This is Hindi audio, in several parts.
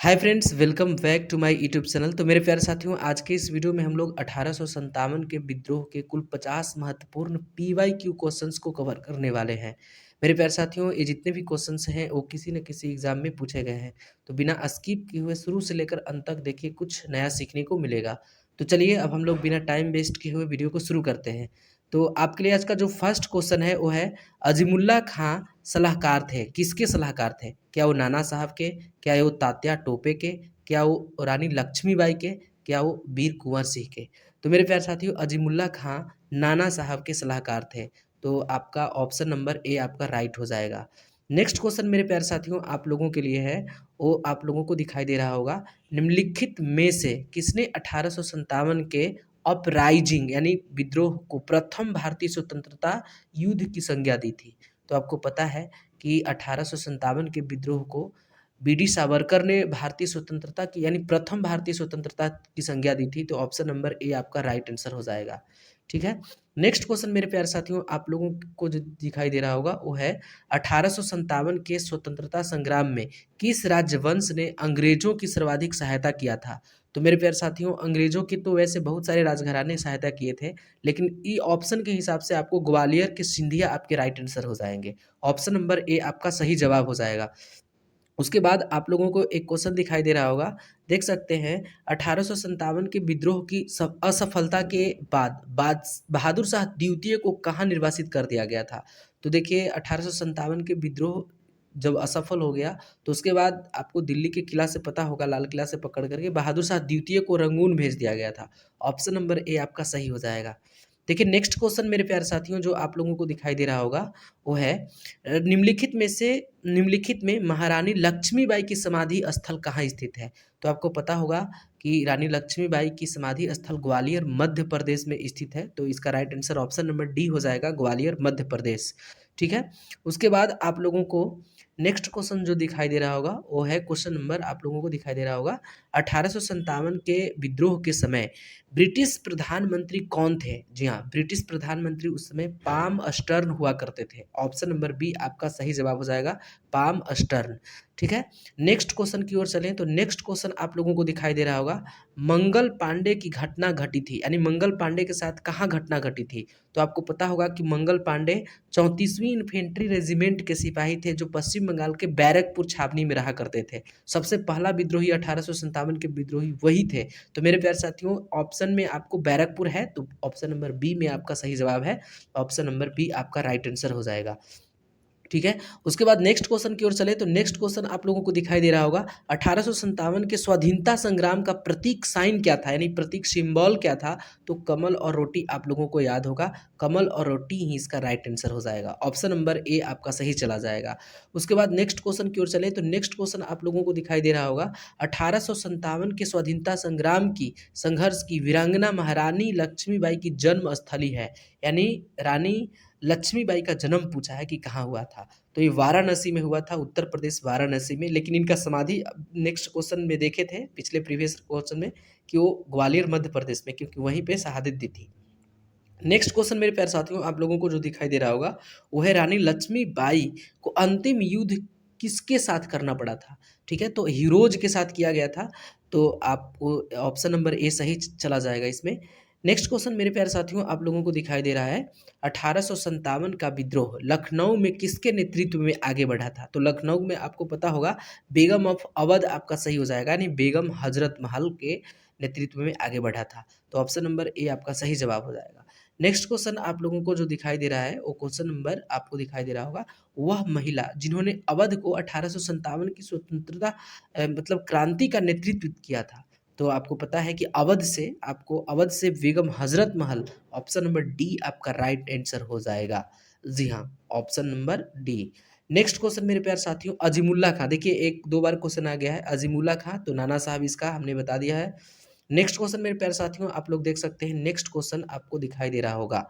Hi friends, welcome back to my YouTube channel. तो मेरे प्यारे साथियों, आज के इस वीडियो में हम लोग 1857 के विद्रोह के कुल 50 महत्वपूर्ण पीवाईक्यू क्वेश्चंस को कवर करने वाले हैं। मेरे प्यारे साथियों, ये जितने भी क्वेश्चंस हैं वो किसी न किसी एग्जाम में पूछे गए हैं। तो बिना स्किप किए हुए शुरू से लेकर अंत तक देखिए, कुछ नया सीखने को मिलेगा। तो चलिए अब हम लोग बिना टाइम वेस्ट किए हुए वीडियो को शुरू करते हैं। तो आपके लिए आज का जो फर्स्ट क्वेश्चन है वो है, अजीमुल्ला खां सलाहकार थे, किसके सलाहकार थे? क्या वो नाना साहब के, क्या वो तात्या टोपे के, क्या वो रानी लक्ष्मीबाई के, क्या वो वीर कुंवर सिंह के? तो मेरे प्यारे साथियों, अजीमुल्ला खां नाना साहब के सलाहकार थे। तो आपका ऑप्शन नंबर ए आपका राइट हो जाएगा। नेक्स्ट क्वेश्चन मेरे प्यारे साथियों आप लोगों के लिए है, वो आप लोगों को दिखाई दे रहा होगा। निम्नलिखित में से किसने 1857 के अपराइजिंग यानी विद्रोह को प्रथम भारतीय स्वतंत्रता युद्ध की संज्ञा दी थी? तो आपको पता है कि 1857 के विद्रोह को बीडी सावरकर ने भारतीय स्वतंत्रता की यानी प्रथम भारतीय स्वतंत्रता की संज्ञा दी थी। तो ऑप्शन नंबर ए आपका राइट आंसर हो जाएगा। ठीक है। नेक्स्ट क्वेश्चन मेरे प्यारे साथियों आप लोगों को जो दिखाई दे रहा होगा वो है, 1857 के स्वतंत्रता संग्राम में किस राजवंश ने अंग्रेजों की सर्वाधिक सहायता किया था? तो मेरे प्यारे साथियों, अंग्रेजों की तो वैसे बहुत सारे राजघराने सहायता किए थे, लेकिन ई ऑप्शन के हिसाब से आपको ग्वालियर के सिंधिया आपके राइट आंसर हो जाएंगे। ऑप्शन नंबर ए आपका सही जवाब हो जाएगा। उसके बाद आप लोगों को एक क्वेश्चन दिखाई दे रहा होगा, देख सकते हैं। 1857 के विद्रोह की असफलता के बाद बाद बहादुर शाह द्वितीय को कहाँ निर्वासित कर दिया गया था? तो देखिए, 1857 के विद्रोह जब असफल हो गया तो उसके बाद आपको दिल्ली के किला से पता होगा, लाल किला से पकड़ करके बहादुर शाह द्वितीय को रंगून भेज दिया गया था। ऑप्शन नंबर ए आपका सही हो जाएगा। देखिए, नेक्स्ट क्वेश्चन मेरे प्यारे साथियों जो आप लोगों को दिखाई दे रहा होगा वो है, निम्नलिखित में महारानी लक्ष्मीबाई की समाधि स्थल कहाँ स्थित है? तो आपको पता होगा कि रानी लक्ष्मीबाई की समाधि स्थल ग्वालियर मध्य प्रदेश में स्थित है। तो इसका right answer option number D हो जाएगा, ग्वालियर मध्य प्रदेश। ठीक है। उसके बाद आप लोगों को नेक्स्ट क्वेश्चन जो दिखाई दे रहा होगा वो है, क्वेश्चन नंबर आप लोगों को दिखाई दे रहा होगा, 1857 के विद्रोह के समय ब्रिटिश प्रधानमंत्री कौन थे? जी हाँ, ब्रिटिश प्रधानमंत्री उस समय पाम अस्टर्न हुआ करते थे। ऑप्शन नंबर बी आपका सही जवाब हो जाएगा, पाम अस्टर्न। ठीक है। नेक्स्ट क्वेश्चन की ओर चलें तो नेक्स्ट क्वेश्चन आप लोगों को दिखाई दे रहा होगा, मंगल पांडे की घटना घटी थी यानी मंगल पांडे के साथ कहाँ घटना घटी थी? तो आपको पता होगा कि मंगल पांडे 34वीं इन्फेंट्री रेजिमेंट के सिपाही थे जो पश्चिम बंगाल के बैरकपुर छावनी में रहा करते थे। सबसे पहला विद्रोही 1857 के विद्रोही वही थे। तो मेरे प्यारे साथियों, ऑप्शन में आपको बैरकपुर है तो ऑप्शन नंबर बी में आपका सही जवाब है। ऑप्शन नंबर बी आपका राइट आंसर हो जाएगा। ठीक है। उसके बाद नेक्स्ट क्वेश्चन की ओर चले तो नेक्स्ट क्वेश्चन आप लोगों को दिखाई दे रहा होगा, 1857 के स्वाधीनता संग्राम का प्रतीक साइन क्या था यानी प्रतीक सिंबल क्या था? तो कमल और रोटी आप लोगों को याद होगा, कमल और रोटी ही इसका राइट आंसर हो जाएगा। ऑप्शन नंबर ए आपका सही चला जाएगा। उसके बाद नेक्स्ट क्वेश्चन की ओर चले तो नेक्स्ट क्वेश्चन आप लोगों को दिखाई दे रहा होगा, 1857 के स्वाधीनता संग्राम की संघर्ष की वीरांगना महारानी लक्ष्मीबाई की जन्म स्थली है, यानी रानी लक्ष्मीबाई का जन्म पूछा है कि कहाँ हुआ था? तो ये वाराणसी में हुआ था, उत्तर प्रदेश वाराणसी में। लेकिन इनका समाधि नेक्स्ट क्वेश्चन में देखे थे पिछले प्रीवियस क्वेश्चन में कि वो ग्वालियर मध्य प्रदेश में, क्योंकि वहीं पे शहादत दी थी। नेक्स्ट क्वेश्चन मेरे प्यारे साथियों आप लोगों को जो दिखाई दे रहा होगा वो है, रानी लक्ष्मीबाई को अंतिम युद्ध किसके साथ करना पड़ा था? ठीक है, तो हीरोज के साथ किया गया था। तो आपको ऑप्शन नंबर ए सही चला जाएगा इसमें। नेक्स्ट क्वेश्चन मेरे प्यारे साथियों आप लोगों को दिखाई दे रहा है, 1857 का विद्रोह लखनऊ में किसके नेतृत्व में आगे बढ़ा था? तो लखनऊ में आपको पता होगा बेगम ऑफ अवध आपका सही हो जाएगा, यानी बेगम हजरत महल के नेतृत्व में आगे बढ़ा था। तो ऑप्शन नंबर ए आपका सही जवाब हो जाएगा। नेक्स्ट क्वेश्चन आप लोगों को जो दिखाई दे रहा है वो क्वेश्चन नंबर आपको दिखाई दे रहा होगा, वह महिला जिन्होंने अवध को 1857 की स्वतंत्रता मतलब क्रांति का नेतृत्व किया था? तो आपको पता है कि अवध से Begum Hazrat Mahal. Option number D आपका राइट आंसर हो जाएगा। जी हाँ, option number D. Next question मेरे प्यारे साथियों, अजीमुल्ला खां, देखिए एक दो बार क्वेश्चन आ गया है अजीमुल्ला खां, तो नाना साहब इसका हमने बता दिया है। नेक्स्ट क्वेश्चन मेरे प्यारे साथियों आप लोग देख सकते हैं, नेक्स्ट क्वेश्चन आपको दिखाई दे रहा होगा,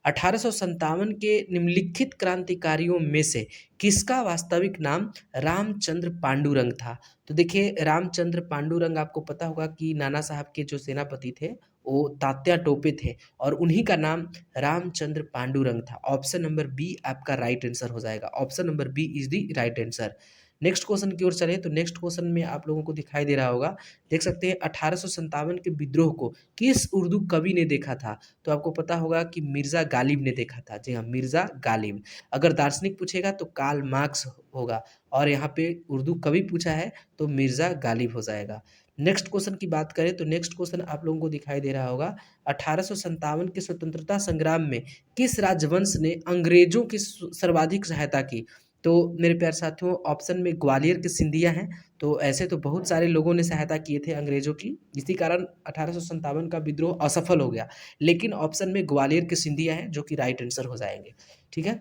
1857 के निम्नलिखित क्रांतिकारियों में से किसका वास्तविक नाम रामचंद्र पांडुरंग था? तो देखिए, रामचंद्र पांडुरंग आपको पता होगा कि नाना साहब के जो सेनापति थे वो तात्या टोपे थे और उन्हीं का नाम रामचंद्र पांडुरंग था। ऑप्शन नंबर बी आपका राइट आंसर हो जाएगा। Option number B is the right answer. Next question की ओर चले तो नेक्स्ट क्वेश्चन में आप लोगों को दिखाई दे रहा होगा, देख सकते हैं 1857 के विद्रोह को किस उर्दू कवि ने देखा था? तो आपको पता होगा कि मिर्ज़ा गालिब ने देखा था। जी हाँ, मिर्ज़ा गालिब। अगर दार्शनिक पूछेगा तो कार्ल मार्क्स होगा और यहाँ पे उर्दू कवि पूछा है तो मिर्ज़ा गालिब हो जाएगा। नेक्स्ट क्वेश्चन की बात करें तो नेक्स्ट क्वेश्चन आप लोगों को दिखाई दे रहा होगा, 1857 के स्वतंत्रता संग्राम में किस राजवंश ने अंग्रेजों की सर्वाधिक सहायता की? तो मेरे प्यारे साथियों, ऑप्शन में ग्वालियर के सिंधिया हैं। तो ऐसे तो बहुत सारे लोगों ने सहायता किए थे अंग्रेजों की, इसी कारण 1857 का विद्रोह असफल हो गया। लेकिन ऑप्शन में ग्वालियर के सिंधिया हैं जो कि राइट आंसर हो जाएंगे। ठीक है।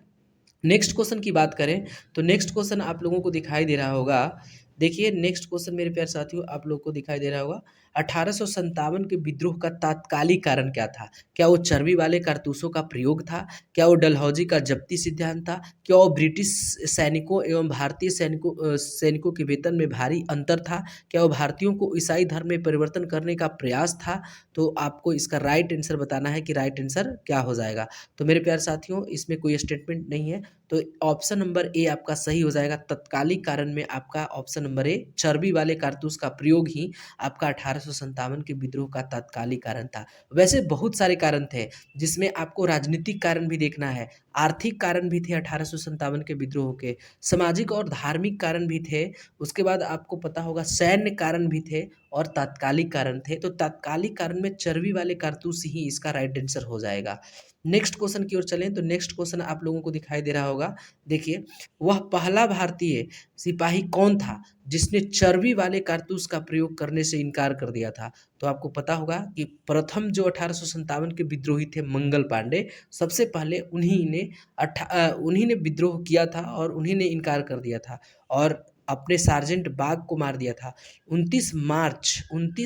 नेक्स्ट क्वेश्चन की बात करें तो नेक्स्ट क्वेश्चन आप लोगों को दिखाई दे रहा होगा, देखिए नेक्स्ट क्वेश्चन मेरे प्यारे साथियों आप लोगों को दिखाई दे रहा होगा, 1857 के विद्रोह का तात्कालिक कारण क्या था? क्या वो चर्बी वाले कारतूसों का प्रयोग था? क्या वो डलहौजी का जब्ती सिद्धांत था? क्या वो ब्रिटिश सैनिकों एवं भारतीय सैनिकों के वेतन में भारी अंतर था? क्या वो भारतीयों को ईसाई धर्म में परिवर्तन करने का प्रयास था? तो आपको इसका राइट आंसर बताना है कि राइट आंसर क्या हो जाएगा। तो मेरे प्यारे साथियों, इसमें कोई स्टेटमेंट नहीं है, तो ऑप्शन नंबर ए आपका सही हो जाएगा। तत्कालिक कारण में आपका ऑप्शन नंबर ए, चर्बी वाले कारतूस का प्रयोग ही आपका 1857 के विद्रोह का तात्कालिक कारण था। वैसे बहुत सारे कारण थे, जिसमें आपको राजनीतिक कारण भी देखना है, आर्थिक कारण भी थे 1857 के विद्रोह के, सामाजिक और धार्मिक कारण भी थे, उसके बाद आपको पता होगा सैन्य कारण भी थे और तात्कालिक कारण थे। तो तात्कालिक कारण में चर्बी वाले कारतूस ही इसका राइट आंसर हो जाएगा। नेक्स्ट क्वेश्चन की ओर चलें तो नेक्स्ट क्वेश्चन आप लोगों को दिखाई दे रहा होगा, देखिए वह पहला भारतीय सिपाही कौन था जिसने चर्बी वाले कारतूस का प्रयोग करने से इनकार कर दिया था? तो आपको पता होगा कि प्रथम जो 1857 के विद्रोही थे मंगल पांडे, सबसे पहले उन्हीं ने विद्रोह किया था और उन्हीं ने इनकार कर दिया था और अपने सार्जेंट बाग को मार दिया था। 29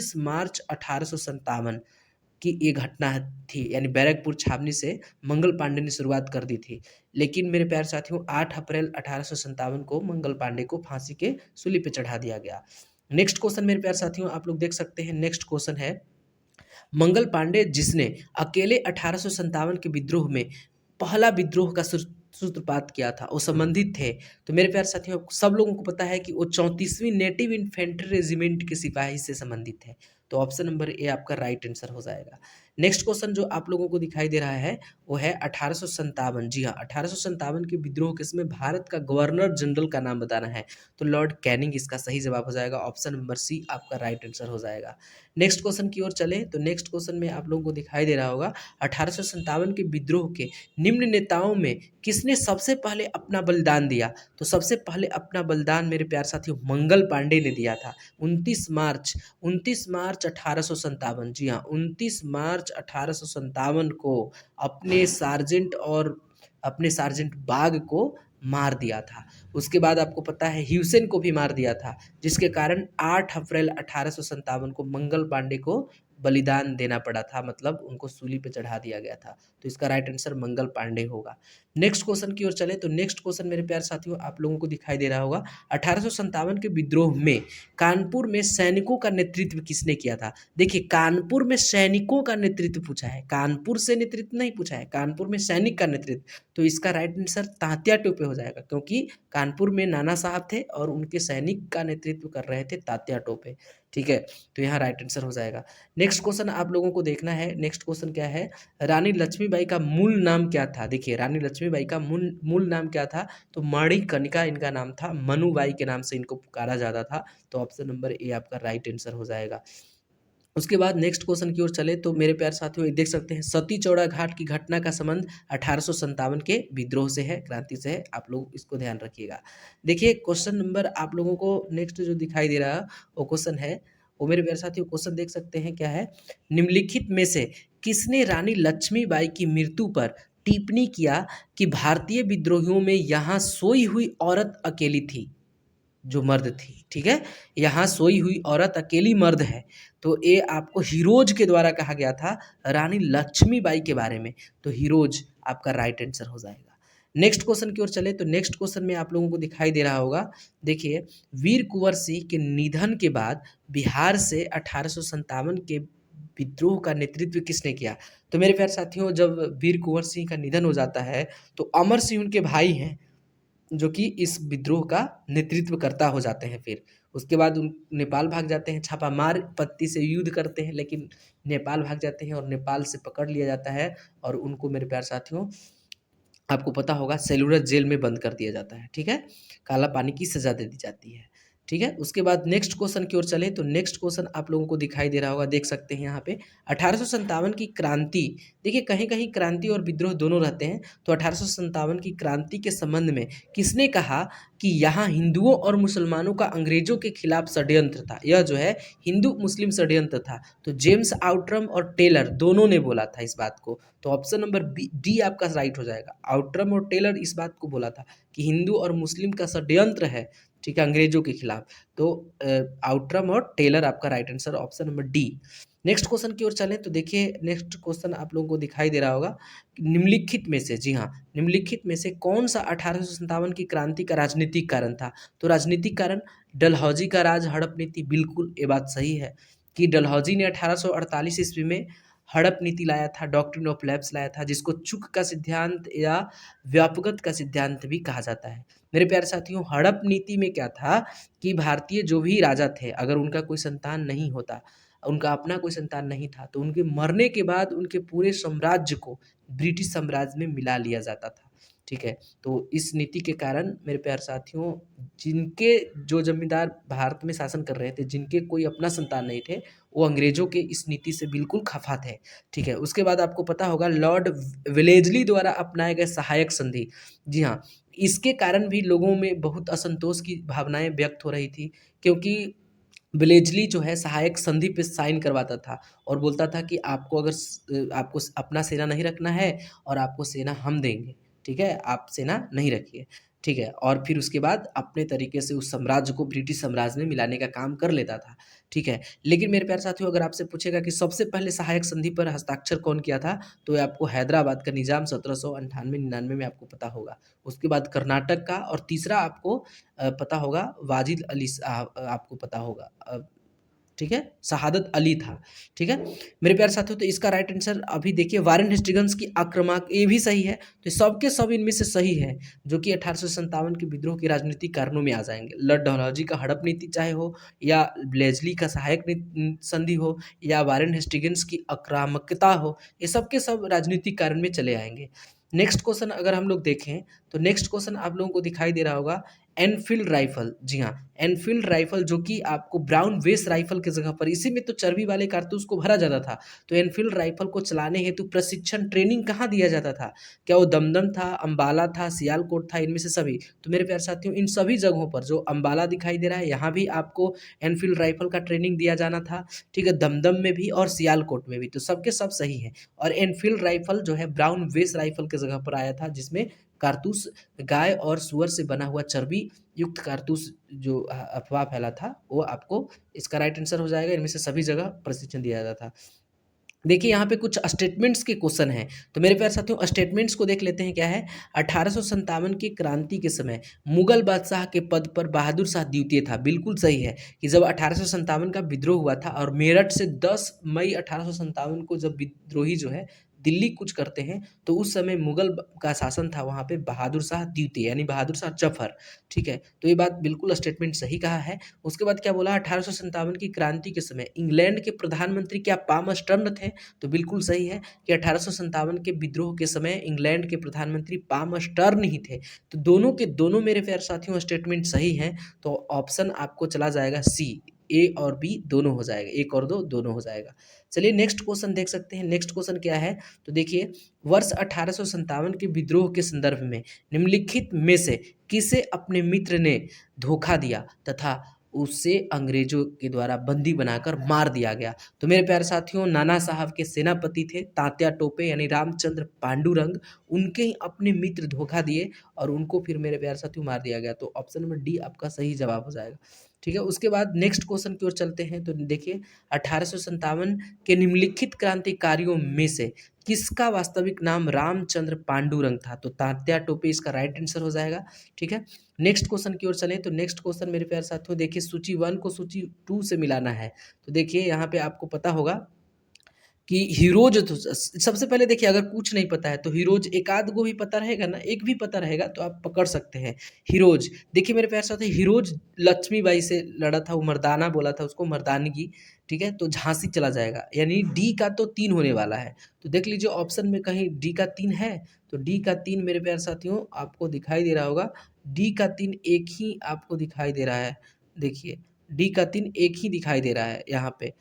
मार्च 1857 की ये घटना थी, यानी बैरकपुर छावनी से मंगल पांडे ने शुरुआत कर दी थी। लेकिन मेरे प्यारे साथियों, 8 अप्रैल 1857 को मंगल पांडे को फांसी के सूली पे चढ़ा दिया गया। नेक्स्ट क्वेश्चन मेरे प्यारे साथियों आप लोग देख सकते हैं, नेक्स्ट क्वेश्चन है, मंगल पांडे जिसने अकेले 1857 के विद्रोह में पहला विद्रोह का सूत्रपात किया था, वो संबंधित थे। तो मेरे प्यारे साथियों, सब लोगों को पता है कि वो 34वीं नेटिव इन्फेंट्री रेजिमेंट के सिपाही से संबंधित है। तो ऑप्शन नंबर ए आपका राइट आंसर हो जाएगा। नेक्स्ट क्वेश्चन जो आप लोगों को दिखाई दे रहा है वो है 1857। जी हाँ, 1857 के विद्रोह के समय भारत का गवर्नर जनरल का नाम बताना है। तो लॉर्ड कैनिंग इसका सही जवाब हो जाएगा। ऑप्शन नंबर सी आपका राइट आंसर हो जाएगा। नेक्स्ट क्वेश्चन की ओर चले तो नेक्स्ट क्वेश्चन में आप लोगों को दिखाई दे रहा होगा, 1857 के विद्रोह के निम्न नेताओं में किसने सबसे पहले अपना बलिदान दिया? तो सबसे पहले अपना बलिदान मेरे प्यारे साथियों मंगल पांडे ने दिया था। 29 मार्च 1857, जी हाँ 29 मार्च 1857 को अपने सार्जेंट बाग को मार दिया था। उसके बाद आपको पता है ह्यूसेन को भी मार दिया था, जिसके कारण 8 अप्रैल 1857 को मंगल पांडे को बलिदान देना पड़ा था, मतलब उनको सूली पे चढ़ा दिया गया था। तो इसका राइट आंसर मंगल पांडे होगा। नेक्स्ट क्वेश्चन की ओर चले तो नेक्स्ट क्वेश्चन मेरे प्यारे साथियों आप लोगों को दिखाई दे रहा होगा, 1857 के विद्रोह में कानपुर में सैनिकों का नेतृत्व किसने किया था? देखिए कानपुर में सैनिकों का नेतृत्व पूछा है, कानपुर से नेतृत्व नहीं पूछा है, कानपुर में सैनिक का नेतृत्व। तो इसका राइट आंसर तात्या टोपे हो जाएगा, क्योंकि कानपुर में नाना साहब थे और उनके सैनिक का नेतृत्व कर रहे थे तात्या टोपे। ठीक है, तो यहाँ राइट आंसर हो जाएगा। नेक्स्ट क्वेश्चन आप लोगों को देखना है, नेक्स्ट क्वेश्चन क्या है, रानी लक्ष्मीबाई का मूल नाम क्या था? देखिए रानी लक्ष्मीबाई का मूल नाम क्या था? तो मणिकर्णिका इनका नाम था, मनुबाई के नाम से इनको पुकारा जाता था। तो ऑप्शन नंबर ए आपका राइट आंसर हो जाएगा। उसके बाद नेक्स्ट क्वेश्चन की ओर चले तो मेरे प्यारे साथियों ये देख सकते हैं, सती चौड़ा घाट की घटना का संबंध 1857 के विद्रोह से है, क्रांति से है, आप लोग इसको ध्यान रखिएगा। देखिए क्वेश्चन नंबर आप लोगों को नेक्स्ट जो दिखाई दे रहा वो क्वेश्चन है, वो मेरे प्यारे साथियों क्वेश्चन देख सकते हैं क्या है, निम्नलिखित में से किसने रानी लक्ष्मीबाई की मृत्यु पर टिप्पणी किया कि भारतीय विद्रोहियों में यहाँ सोई हुई औरत अकेली थी, जो मर्द थी, ठीक है, यहाँ सोई हुई औरत अकेली मर्द है। तो ये आपको हीरोज के द्वारा कहा गया था रानी लक्ष्मीबाई के बारे में। तो हीरोज आपका राइट आंसर हो जाएगा। नेक्स्ट क्वेश्चन की ओर चले तो नेक्स्ट क्वेश्चन में आप लोगों को दिखाई दे रहा होगा, देखिए वीर कुंवर सिंह के निधन के बाद बिहार से 1857 के विद्रोह का नेतृत्व किसने किया? तो मेरे प्यारे साथियों, जब वीर कुंवर सिंह का निधन हो जाता है तो अमर सिंह उनके भाई हैं, जो कि इस विद्रोह का नेतृत्व करता हो जाते हैं फिर। उसके बाद उन नेपाल भाग जाते हैं, छापामार पत्ती से युद्ध करते हैं, लेकिन नेपाल भाग जाते हैं और नेपाल से पकड़ लिया जाता है और उनको मेरे प्यारे साथियों आपको पता होगा सेलुलर जेल में बंद कर दिया जाता है, ठीक है? काला पानी की सज़ा दे दी जाती है, ठीक है? उसके बाद नेक्स्ट क्वेश्चन की ओर चलें तो नेक्स्ट क्वेश्चन आप लोगों को दिखाई दे रहा होगा, देख सकते हैं यहाँ पे 1857 की क्रांति। देखिए कहीं-कहीं क्रांति और विद्रोह दोनों रहते हैं, तो 1857 की क्रांति के संबंध में किसने कहा कि यहाँ हिंदुओं और मुसलमानों का अंग्रेज़ों के खिलाफ षड्यंत्र था? यह जो है हिंदू मुस्लिम षड्यंत्र था। तो जेम्स आउट्रम और टेलर दोनों ने बोला था इस बात को। तो ऑप्शन नंबर डी आपका राइट हो जाएगा। आउट्रम और टेलर इस बात को बोला था कि हिंदू और मुस्लिम का षड्यंत्र है, ठीक है, अंग्रेजों के खिलाफ। तो आउट्रम और टेलर आपका right answer option number D. Next question की ओर चलें तो देखिए नेक्स्ट क्वेश्चन आप लोगों को दिखाई दे रहा होगा, निम्नलिखित में से, जी हाँ, निम्नलिखित में से कौन सा 1857 की क्रांति का राजनीतिक कारण था? तो राजनीतिक कारण डलहौजी का राज, हड़प नीति, बिल्कुल ये बात सही है कि डलहौजी ने 1848 ईस्वी में हड़प नीति लाया था, डॉक्ट्रिन ऑफ लैप्स लाया था, जिसको चुक का सिद्धांत या व्यापगत का सिद्धांत भी कहा जाता है। मेरे प्यारे साथियों हड़प नीति में क्या था कि भारतीय जो भी राजा थे अगर उनका कोई संतान नहीं होता, उनका अपना कोई संतान नहीं था, तो उनके मरने के बाद उनके पूरे साम्राज्य को ब्रिटिश साम्राज्य में मिला लिया जाता था, ठीक है? तो इस नीति के कारण मेरे प्यारे साथियों जिनके जो जमींदार भारत में शासन कर रहे थे, जिनके कोई अपना संतान नहीं थे, वो अंग्रेजों के इस नीति से बिल्कुल खफा थे, ठीक है? उसके बाद आपको पता होगा लॉर्ड वेलेज़ली द्वारा अपनाए गए सहायक संधि, जी हाँ, इसके कारण भी लोगों में बहुत असंतोष की भावनाएँ व्यक्त हो रही थी, क्योंकि वेलेज़ली जो है सहायक संधि पे साइन करवाता था और बोलता था कि आपको अगर आपको अपना सेना नहीं रखना है और आपको सेना हम देंगे, ठीक है? आप सेना नहीं रखिए, ठीक है? और फिर उसके बाद अपने तरीके से उस साम्राज्य को ब्रिटिश साम्राज्य में मिलाने का काम कर लेता था, ठीक है? लेकिन मेरे प्यारे साथियों अगर आपसे पूछेगा कि सबसे पहले सहायक संधि पर हस्ताक्षर कौन किया था? तो ये आपको हैदराबाद का निज़ाम 1798-99 में आपको पता होगा। उसके बाद कर्नाटक का और तीसरा आपको पता होगा वाजिद अली आपको पता होगा ठीक है? शहादत अली था, ठीक है? मेरे प्यारे साथियों तो इसका राइट आंसर अभी देखिए वारेन हेस्टिंग्स की आक्रामक ये भी सही है, तो सब के सब इनमें से सही है, जो कि 1857 के विद्रोह के राजनीतिक कारणों में आ जाएँगे। लॉर्ड डलहौजी का हड़प नीति चाहे हो या ब्लेज़ली का सहायक संधि हो या वारेन हेस्टिंग्स की आक्रामकता हो, ये सब के सब राजनीतिक कारण में चले आएँगे। नेक्स्ट क्वेश्चन अगर हम लोग देखें, तो नेक्स्ट क्वेश्चन आप लोगों को दिखाई दे रहा होगा एनफील्ड राइफल, जी हाँ, एनफील्ड राइफल जो कि आपको ब्राउन बेस राइफल की जगह पर इसी में तो चर्बी वाले कारतूस को भरा जाता था, तो एनफील्ड राइफल को चलाने हेतु प्रशिक्षण ट्रेनिंग कहाँ दिया जाता था? क्या वो दमदम था, अम्बाला था, सियालकोट था, इनमें से सभी? तो मेरे प्यारे साथियों इन सभी जगहों पर जो अम्बाला दिखाई दे रहा है यहाँ भी आपको एनफील्ड राइफल का ट्रेनिंग दिया जाना था, ठीक है? दमदम में भी और सियालकोट में भी, तो सबके सब सही है। और एनफील्ड राइफल जो है ब्राउन बेस राइफल की जगह पर आया था, जिसमें कारतूस गाय और सूअर से बना हुआ चर्बी युक्त कारतूस जो अफ़वाह फैला था, वो आपको इसका राइट आंसर हो जाएगा। इनमें से सभी जगह प्रशिक्षण दिया जाता था। देखिए यहाँ पे कुछ स्टेटमेंट्स के क्वेश्चन हैं, तो मेरे प्यारे साथियों स्टेटमेंट्स को देख लेते हैं क्या है। 1857 की क्रांति के समय मुगल बादशाह के पद पर बहादुर शाह द्वितीय था, बिल्कुल सही है कि जब 1857 का विद्रोह हुआ था और मेरठ से 10 मई 1857 को जब विद्रोही जो है दिल्ली कूच करते हैं, तो उस समय मुगल का शासन था वहाँ पे बहादुर शाह द्वितीय यानी बहादुर शाह जफर, ठीक है? तो ये बात बिल्कुल स्टेटमेंट सही कहा है। उसके बाद क्या बोला 1857 की क्रांति के समय इंग्लैंड के प्रधानमंत्री क्या पाम स्टर्न थे? तो बिल्कुल सही है कि 1857 के विद्रोह के समय इंग्लैंड के प्रधानमंत्री पाम स्टर्न ही थे। तो दोनों के दोनों मेरे प्यारे साथियों स्टेटमेंट सही हैं, तो ऑप्शन आपको चला जाएगा सी, ए और बी दोनों हो जाएगा, 1 और 2 दोनों हो जाएगा। चलिए नेक्स्ट क्वेश्चन देख सकते हैं, नेक्स्ट क्वेश्चन क्या है? तो देखिए वर्ष 1857 के विद्रोह के संदर्भ में निम्नलिखित में से किसे अपने मित्र ने धोखा दिया तथा उसे अंग्रेजों के द्वारा बंदी बनाकर मार दिया गया? तो मेरे प्यारे साथियों नाना साहब के सेनापति थे तात्या टोपे यानी रामचंद्र पांडुरंग, उनके ही अपने मित्र धोखा दिए और उनको फिर मेरे प्यारे साथियों मार दिया गया। तो ऑप्शन नंबर डी आपका सही जवाब हो जाएगा, ठीक है? उसके बाद नेक्स्ट क्वेश्चन की ओर चलते हैं, तो देखिए 1857 के निम्नलिखित क्रांतिकारियों में से किसका वास्तविक नाम रामचंद्र पांडुरंग था? तो तात्या टोपे इसका राइट आंसर हो जाएगा, ठीक है? नेक्स्ट क्वेश्चन की ओर चलें, तो नेक्स्ट क्वेश्चन मेरे प्यारे साथियों देखिए सूची 1 को सूची 2 से मिलाना है। तो देखिए यहाँ पे आपको पता होगा कि हीरोज तो सबसे पहले देखिए, अगर कुछ नहीं पता है तो हीरोज एक आध गो भी पता रहेगा ना, एक भी पता रहेगा तो आप पकड़ सकते हैं। हीरोज देखिए मेरे प्यारे साथी, हीरोज लक्ष्मीबाई से लड़ा था, वो मर्दाना बोला था उसको, मर्दानगी, ठीक है, तो झांसी चला जाएगा, यानी डी का तो 3 होने वाला है। तो देख लीजिए ऑप्शन में कहीं डी का 3 है, तो डी का 3 मेरे प्यारे साथियों आपको दिखाई दे रहा होगा, डी का 3 एक ही आपको दिखाई दे रहा है। देखिए डी का 3 एक ही दिखाई दे रहा है यहाँ पे,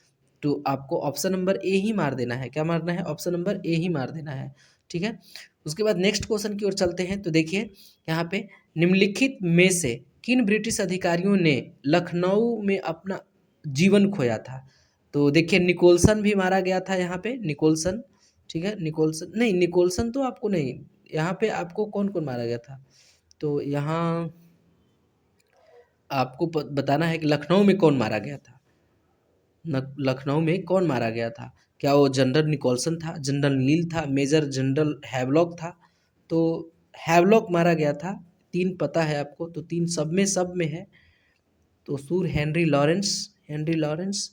तो आपको ऑप्शन नंबर ए ही मार देना है। क्या मारना है? ऑप्शन नंबर ए ही मार देना है, ठीक है। उसके बाद नेक्स्ट क्वेश्चन की ओर चलते हैं, तो देखिए यहाँ पे निम्नलिखित में से किन ब्रिटिश अधिकारियों ने लखनऊ में अपना जीवन खोया था? तो देखिए निकोलसन भी मारा गया था यहाँ पे, निकोलसन, ठीक है, निकोलसन नहीं, निकोलसन तो आपको नहीं, यहाँ पे आपको कौन कौन मारा गया था, तो यहाँ आपको बताना है कि लखनऊ में कौन मारा गया था। लखनऊ में कौन मारा गया था? क्या वो जनरल निकोलसन था, जनरल नील था, मेजर जनरल हैवलॉक था? तो हैवलॉक मारा गया था। 3 पता है आपको, तो 3 सब में है। तो सूर हेनरी लॉरेंस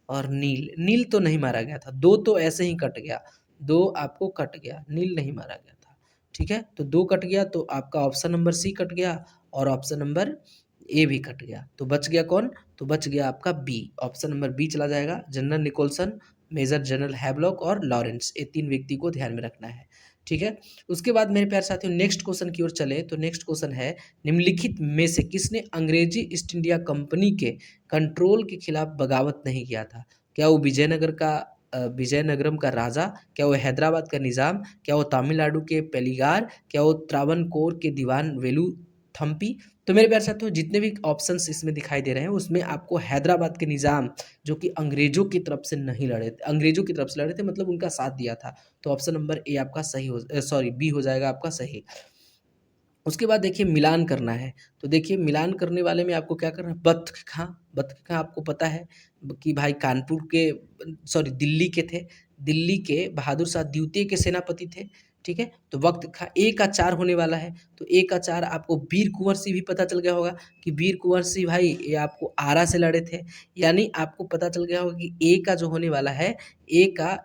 और नील। नील तो नहीं मारा गया था, 2 तो ऐसे ही कट गया, 2 आपको कट गया, नील नहीं मारा गया था, ठीक है। तो 2 कट गया, तो आपका ऑप्शन नंबर सी कट गया और ऑप्शन नंबर ए भी कट गया, तो बच गया कौन? तो बच गया आपका बी, ऑप्शन नंबर बी चला जाएगा। General Nicholson, major general Havelock और लॉरेंस, ये 3 व्यक्ति को ध्यान में रखना है, ठीक है। उसके बाद मेरे प्यारे साथियों नेक्स्ट क्वेश्चन की ओर चले, तो नेक्स्ट क्वेश्चन है निम्नलिखित में से किसने अंग्रेजी ईस्ट इंडिया कंपनी के कंट्रोल के खिलाफ बगावत नहीं किया था? क्या वो विजयनगरम का राजा, क्या वो हैदराबाद का निज़ाम, क्या वो तमिलनाडु के पेलिगार, क्या वो त्रावणकोर के दीवान वेलुथम्पी? तो मेरे प्यारे साथियों जितने भी ऑप्शंस इसमें दिखाई दे रहे हैं उसमें आपको हैदराबाद के निज़ाम, जो कि अंग्रेजों की तरफ से नहीं लड़े थे, अंग्रेजों की तरफ से लड़े थे, मतलब उनका साथ दिया था, तो ऑप्शन नंबर ए आपका सही हो, सॉरी बी हो जाएगा आपका सही। उसके बाद देखिए मिलान करना है, तो देखिए मिलान करने वाले में आपको क्या करना है? बख्त खां आपको पता है कि भाई कानपुर के, सॉरी दिल्ली के थे, दिल्ली के बहादुर शाह द्वितीय के सेनापति थे, ठीक है। तो वक्त खां ए का 4 होने वाला है, तो ए का 4 आपको वीर कुंवर सिंह भी पता चल गया होगा कि वीर कुंवर सिंह भाई ये आपको आरा से लड़े थे, यानी आपको पता चल गया होगा कि ए का जो होने वाला है, ए का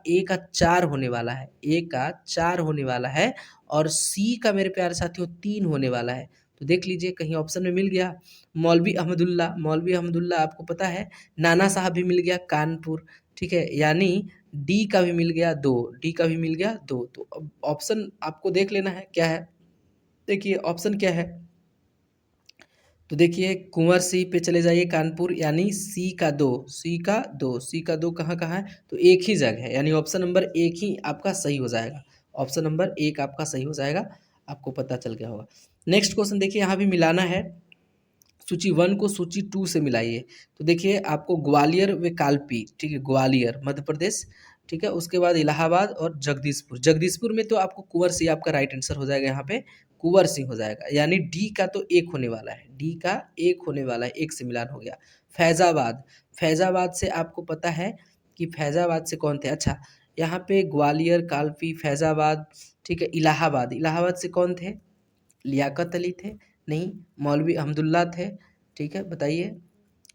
4 होने वाला है, ए का 4 होने वाला है, और सी का मेरे प्यारे साथियों 3 होने वाला है। तो देख लीजिए कहीं ऑप्शन में मिल गया। मौलवी अहमदुल्ला आपको पता है, नाना साहब भी मिल गया कानपुर, ठीक है, यानी डी का भी मिल गया 2, डी का भी मिल गया 2। तो अब ऑप्शन आपको देख लेना है क्या है, देखिए ऑप्शन क्या है, तो देखिए कुंवर सी पे चले जाइए कानपुर, यानी सी का 2 कहाँ-कहाँ है? तो एक ही जगह है, यानी ऑप्शन नंबर एक ही आपका सही हो जाएगा, ऑप्शन नंबर 1 आपका सही हो जाएगा, आपको पता चल गया होगा। नेक्स्ट क्वेश्चन देखिए यहाँ भी मिलाना है, सूची 1 को सूची 2 से मिलाइए, तो देखिए आपको ग्वालियर व कालपी, ठीक है, ग्वालियर मध्य प्रदेश, ठीक है, उसके बाद इलाहाबाद और जगदीशपुर में तो आपको कुंवर सिंह आपका राइट आंसर हो जाएगा, यहाँ पे कुंवर सिंह हो जाएगा, यानी डी का तो 1 होने वाला है, डी का 1 होने वाला है, 1 से मिलान हो गया। फैज़ाबाद, फैज़ाबाद से आपको पता है कि फैज़ाबाद से कौन थे? अच्छा, यहाँ पे ग्वालियर, कालपी, फैज़ाबाद, ठीक है, इलाहाबाद से कौन थे? लियाकत अली थे? नहीं, मौलवी अहमदुल्ला थे, ठीक है, बताइए।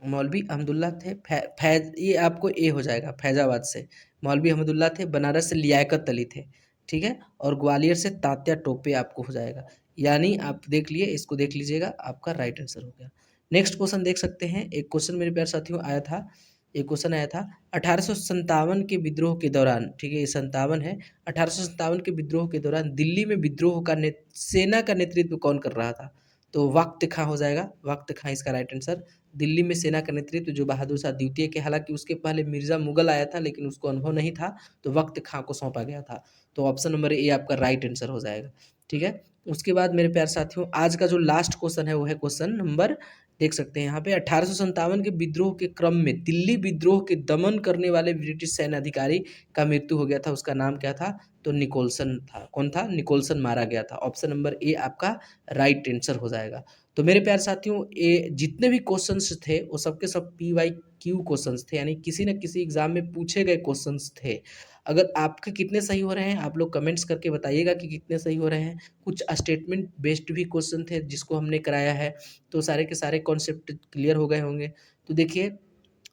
मौलवी अहमदुल्ला थे, फैज़ ये आपको ए हो जाएगा, फैज़ाबाद से मौलवी अहमदुल्ला थे, बनारस से लियाकत अली थे, ठीक है, और ग्वालियर से तात्या टोपे आपको हो जाएगा, यानी आप देख लिए, इसको देख लीजिएगा, आपका राइट आंसर हो गया। नेक्स्ट क्वेश्चन देख सकते हैं, एक क्वेश्चन मेरे प्यारे साथियों आया था, एक क्वेश्चन आया था 1857 के विद्रोह के दौरान, ठीक है, ये 57 है, 1857 के विद्रोह के दौरान दिल्ली में विद्रोह का सेना का नेतृत्व कौन कर रहा था? तो वक्त खां हो जाएगा, वक्त खां इसका राइट आंसर। दिल्ली में सेना का नेतृत्व जो बहादुर शाह द्वितीय के, हालांकि उसके पहले मिर्जा मुगल आया था लेकिन उसको अनुभव नहीं था, तो वक्त खां को सौंपा गया था, तो ऑप्शन नंबर ए आपका राइट आंसर हो जाएगा, ठीक है। उसके बाद मेरे प्यारे साथियों आज का जो लास्ट क्वेश्चन है वो है क्वेश्चन नंबर, देख सकते हैं यहाँ पे 1857 के विद्रोह के क्रम में दिल्ली विद्रोह के दमन करने वाले ब्रिटिश सैन्य अधिकारी का मृत्यु हो गया था, उसका नाम क्या था? तो निकोलसन था। कौन था? निकोलसन मारा गया था, ऑप्शन नंबर ए आपका राइट आंसर हो जाएगा। तो मेरे प्यारे साथियों ये जितने भी क्वेश्चंस थे वो सबके सब PYQ क्वेश्चंस थे, यानी किसी न किसी एग्जाम में पूछे गए क्वेश्चंस थे। अगर आपके कितने सही हो रहे हैं आप लोग कमेंट्स करके बताइएगा कि कितने सही हो रहे हैं। कुछ स्टेटमेंट बेस्ड भी क्वेश्चन थे जिसको हमने कराया है, तो सारे के सारे कॉन्सेप्ट क्लियर हो गए होंगे। तो देखिए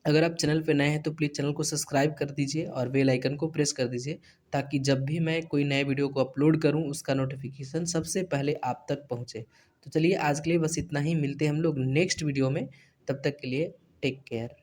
अगर आप चैनल पे नए हैं तो प्लीज़ चैनल को सब्सक्राइब कर दीजिए और बेल आइकन को प्रेस कर दीजिए, ताकि जब भी मैं कोई नए वीडियो को अपलोड करूँ उसका नोटिफिकेशन सबसे पहले आप तक पहुँचे। तो चलिए आज के लिए बस इतना ही, मिलते हैं हम लोग नेक्स्ट वीडियो में, तब तक के लिए टेक केयर।